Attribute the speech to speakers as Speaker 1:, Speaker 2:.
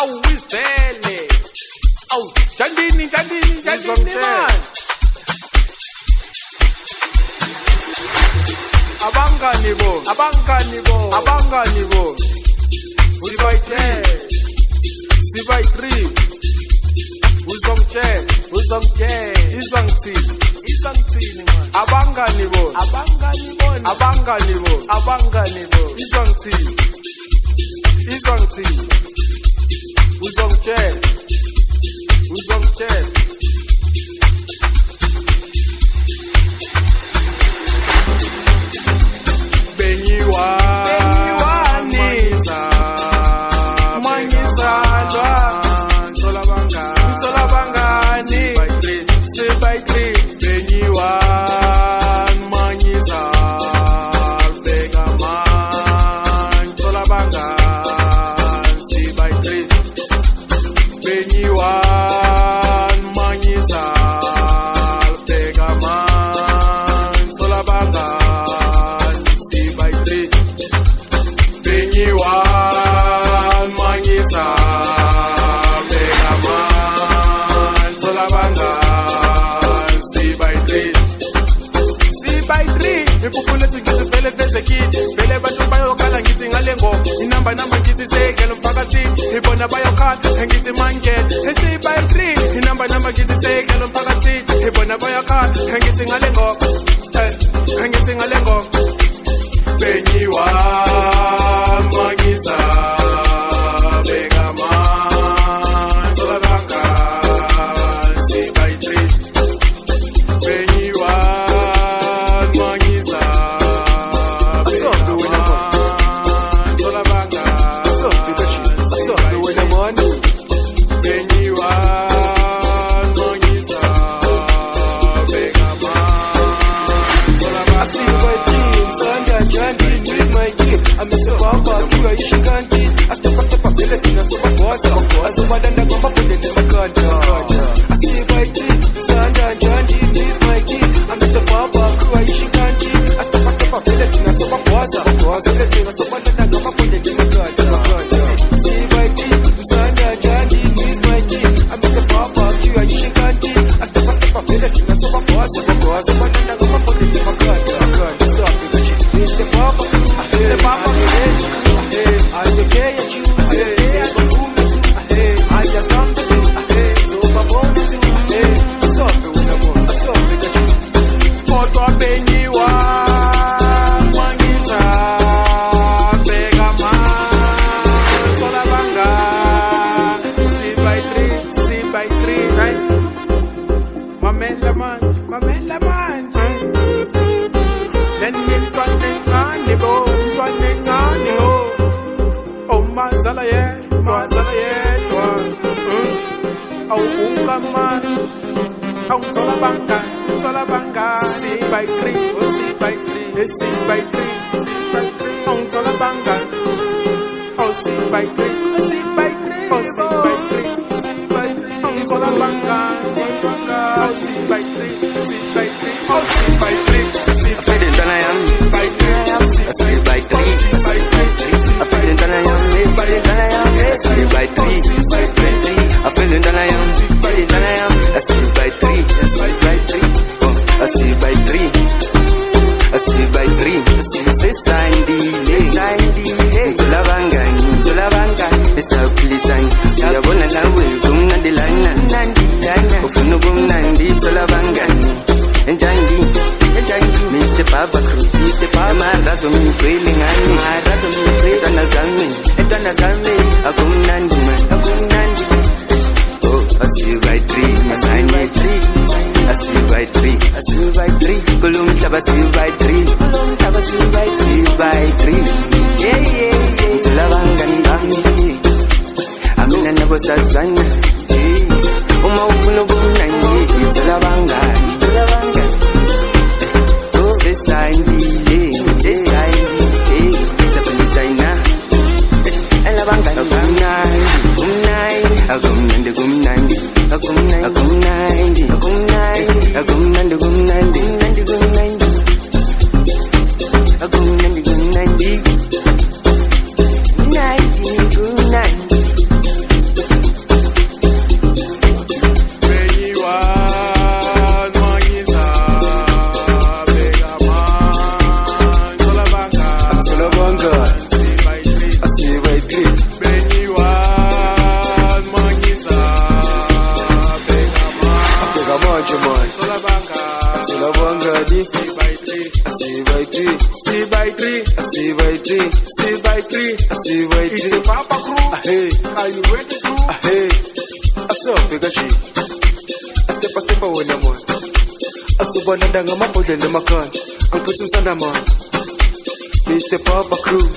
Speaker 1: awuvele awu jandini man abangani bo sibai 3 izongithini man abangani bo izongithini uzongitshela Number ngithi segela umphakathini ibona bayakhala ngithi mangena esibai 3 number ngithi segela umphakathini ibona bayakhala ngithi ngale ngoba benyiwa mangisa begama tolabanga sibai 3 benyiwa mangisa Azubadanda kwamba kwenye makanda asibaiti sanda njandi please my key I'm Mr. Papa kuwa ishikanti astapa vile tina sopa kwaza vile tina sopa danda kwamba kwenye makanda asibaiti sanda njandi please my key I'm Mr. Papa kuwa ishikanti astapa vile tina sopa kwaza danda kwamba kwenye makanda safi gachi Mr. Papa I care you Mamela manje Lenye ntwane bo Oh mazala yedwa Au unga man Au tola banga Sibai 3 Au tola banga Au sibai 3 Au tola banga Au sibai 3 Oh, see by 3 feeling that I am by 3 see by 3 I feeling that I am feeling that I am see by 3 I feeling that I am feeling that I am see by 3 oh I see by 3 say Sandy Tolabanga esaphilisana siyabona nawe kumnandilana ufuna kumnandi Tolabanga enjangi Mr. Papa marazo mkweli ngani etana zami akumnandi oh I see you by 3 I see you by 3 kulumhlaba see you by 3 yeah Tolabanga ngami amina nabo sazana uma ufuna kumnandi Tolabanga manje manje thola bangani asiba i3 asiba i3
Speaker 2: It's a Papa crew.
Speaker 1: hey
Speaker 2: Are you ready crew?
Speaker 1: hey asofika nje step wena mona asobalanda ngamabhodlela emakhanda angiphethe umsanda manje Mr. Papa Crew